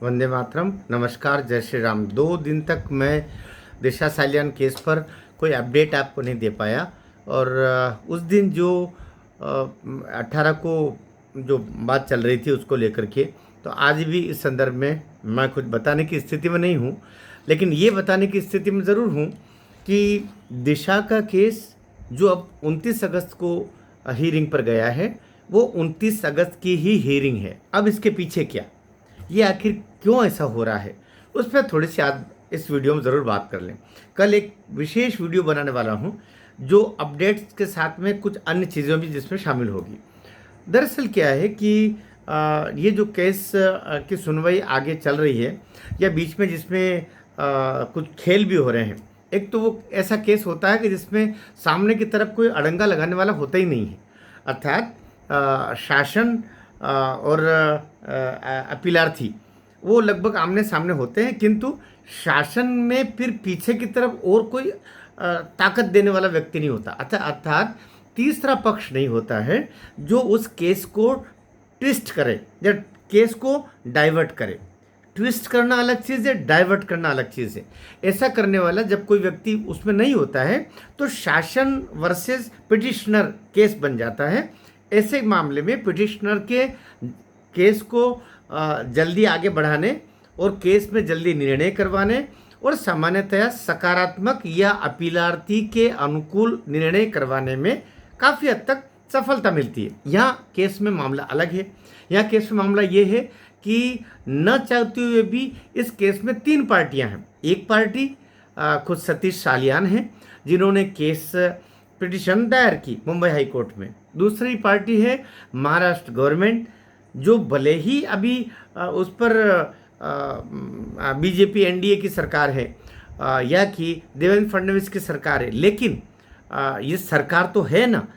वंदे मातरम। नमस्कार, जय श्री राम। 2 दिन तक मैं दिशा सालियान केस पर कोई अपडेट आपको नहीं दे पाया। और उस दिन जो 18 को जो बात चल रही थी उसको लेकर के, तो आज भी इस संदर्भ में मैं कुछ बताने की स्थिति में नहीं हूँ, लेकिन ये बताने की स्थिति में ज़रूर हूँ कि दिशा का केस जो अब 29 अगस्त को हीयरिंग पर गया है, वो 29 अगस्त की ही हीयरिंग है। अब इसके पीछे क्या, ये आखिर क्यों ऐसा हो रहा है, उस पर थोड़ी सी आज इस वीडियो में ज़रूर बात कर लें। कल एक विशेष वीडियो बनाने वाला हूँ जो अपडेट्स के साथ में कुछ अन्य चीज़ें भी जिसमें शामिल होगी। दरअसल क्या है कि ये जो केस की सुनवाई आगे चल रही है या बीच में जिसमें कुछ खेल भी हो रहे हैं। एक तो वो ऐसा केस होता है कि जिसमें सामने की तरफ कोई अड़ंगा लगाने वाला होता ही नहीं है, अर्थात शासन और अपीलार्थी वो लगभग आमने सामने होते हैं, किंतु शासन में फिर पीछे की तरफ और कोई ताकत देने वाला व्यक्ति नहीं होता, अर्थात तीसरा पक्ष नहीं होता है जो उस केस को ट्विस्ट करे या केस को डाइवर्ट करे। ट्विस्ट करना अलग चीज़ है, डाइवर्ट करना अलग चीज़ है। ऐसा करने वाला जब कोई व्यक्ति उसमें नहीं होता है तो शासन वर्सेस पिटिशनर केस बन जाता है। ऐसे मामले में पिटिशनर के केस को जल्दी आगे बढ़ाने और केस में जल्दी निर्णय करवाने और सामान्यतया सकारात्मक या अपीलार्थी के अनुकूल निर्णय करवाने में काफ़ी हद तक सफलता मिलती है। यहाँ केस में मामला अलग है। यहाँ केस में मामला ये है कि न चाहते हुए भी इस केस में 3 पार्टियां हैं। एक पार्टी खुद सतीश सालियान हैं जिन्होंने केस पिटिशन दायर की मुंबई हाई कोर्ट में। दूसरी पार्टी है महाराष्ट्र गवर्नमेंट, जो भले ही अभी उस पर बीजेपी एनडीए की सरकार है या कि देवेंद्र फडणवीस की सरकार है, लेकिन ये सरकार तो है ना।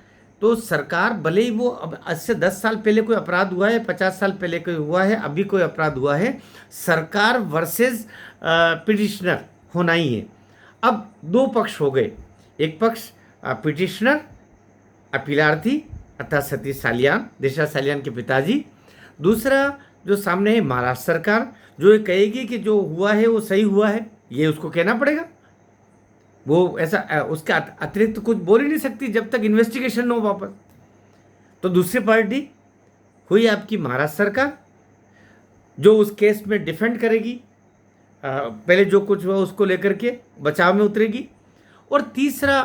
तो सरकार भले ही वो अब आज से 10 साल पहले कोई अपराध हुआ है, 50 साल पहले कोई हुआ है, अभी कोई अपराध हुआ है, सरकार वर्सेस पिटिशनर होना ही है। अब 2 पक्ष हो गए। एक पक्ष पिटिशनर अपीलार्थी अर्थात सतीश सालियान, दिशा सालियान के पिताजी। दूसरा जो सामने है महाराष्ट्र सरकार, जो ये कहेगी कि जो हुआ है वो सही हुआ है, ये उसको कहना पड़ेगा। वो ऐसा उसका अतिरिक्त कुछ बोल ही नहीं सकती जब तक इन्वेस्टिगेशन न हो वापस। तो दूसरी पार्टी हुई आपकी महाराष्ट्र सरकार, जो उस केस में डिफेंड करेगी, पहले जो कुछ हुआ उसको लेकर के बचाव में उतरेगी। और तीसरा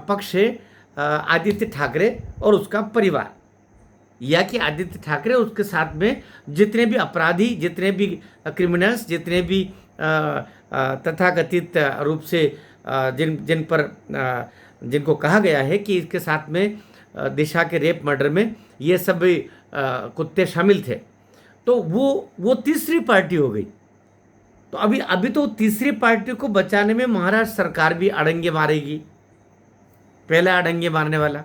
पक्ष है आदित्य ठाकरे और उसका परिवार, या कि आदित्य ठाकरे उसके साथ में जितने भी अपराधी, जितने भी क्रिमिनल्स, जितने भी तथाकथित रूप से जिन पर जिनको कहा गया है कि इसके साथ में दिशा के रेप मर्डर में ये सब कुत्ते शामिल थे, तो वो तीसरी पार्टी हो गई। तो अभी तो तीसरी पार्टी को बचाने में महाराष्ट्र सरकार भी अड़ंगे मारेगी, पहला अड़ंगे मारने वाला।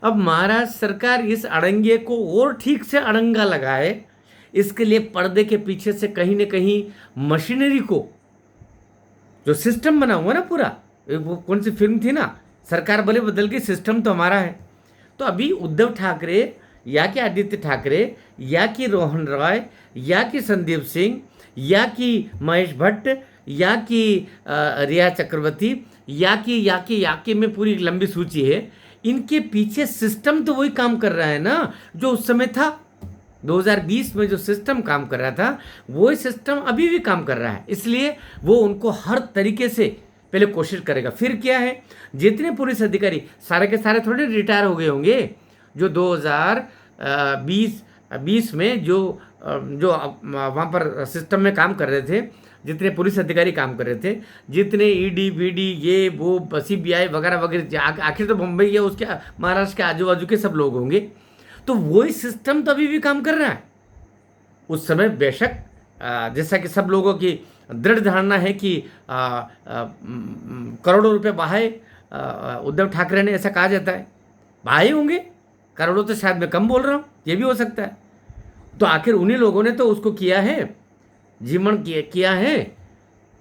अब महाराष्ट्र सरकार इस अड़ंगे को और ठीक से अड़ंगा लगाए, इसके लिए पर्दे के पीछे से कहीं ना कहीं मशीनरी को, जो सिस्टम बना हुआ ना पूरा, वो कौन सी फिल्म थी ना, सरकार भले बदल गई, सिस्टम तो हमारा है। तो अभी उद्धव ठाकरे या कि आदित्य ठाकरे या कि रोहन रॉय या कि संदीप सिंह या कि महेश भट्ट या कि रिया चक्रवर्ती या कि में पूरी लंबी सूची है, इनके पीछे सिस्टम तो वही काम कर रहा है ना जो उस समय था। 2020 में जो सिस्टम काम कर रहा था वही सिस्टम अभी भी काम कर रहा है। इसलिए वो उनको हर तरीके से पहले कोशिश करेगा। फिर क्या है, जितने पुलिस अधिकारी सारे के सारे थोड़े रिटायर हो गए होंगे, जो 2020 में जो वहाँ पर सिस्टम में काम कर रहे थे, जितने पुलिस अधिकारी काम कर रहे थे, जितने ईडी वीडी ये वो सीबीआई वगैरह वगैरह, आखिर तो मुंबई या उसके महाराष्ट्र के आजू बाजू के सब लोग होंगे, तो वही सिस्टम तो अभी भी काम कर रहा है। उस समय बेशक जैसा कि सब लोगों की दृढ़ धारणा है कि करोड़ों रुपए बहाए उद्धव ठाकरे ने, ऐसा कहा जाता है, बहाए होंगे करोड़ों, तो शायद मैं कम बोल रहा हूँ, ये भी हो सकता है। तो आखिर उन्हीं लोगों ने तो उसको किया है, जीवन किया है।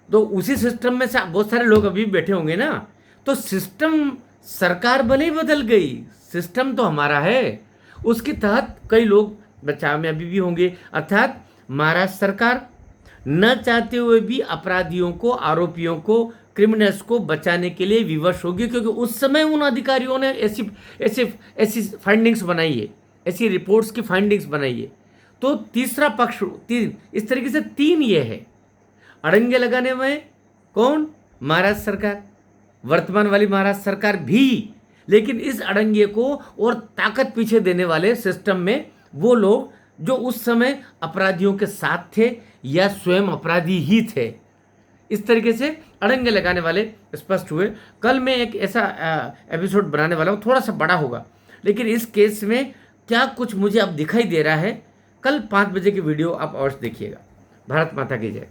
तो उसी सिस्टम में से बहुत सारे लोग अभी बैठे होंगे ना। तो सिस्टम, सरकार भले ही बदल गई, सिस्टम तो हमारा है, उसके तहत कई लोग बचाव में अभी भी होंगे। अर्थात महाराष्ट्र सरकार न चाहते हुए भी अपराधियों को, आरोपियों को, क्रिमिनल्स को बचाने के लिए विवश होगी, क्योंकि उस समय उन अधिकारियों ने ऐसी ऐसी ऐसी फाइंडिंग्स बनाई है, ऐसी रिपोर्ट्स की फाइंडिंग्स बनाई है। तो तीसरा पक्ष, तीन, इस तरीके से तीन ये है। अड़ंगे लगाने में कौन? महाराष्ट्र सरकार, वर्तमान वाली महाराष्ट्र सरकार भी, लेकिन इस अड़ंगे को और ताकत पीछे देने वाले सिस्टम में वो लोग जो उस समय अपराधियों के साथ थे या स्वयं अपराधी ही थे। इस तरीके से अड़ंगे लगाने वाले स्पष्ट हुए। कल मैं एक ऐसा एपिसोड बनाने वाला हूँ, थोड़ा सा बड़ा होगा, लेकिन इस केस में क्या कुछ मुझे अब दिखाई दे रहा है, कल 5 बजे की वीडियो आप अवश्य देखिएगा। भारत माता की जय।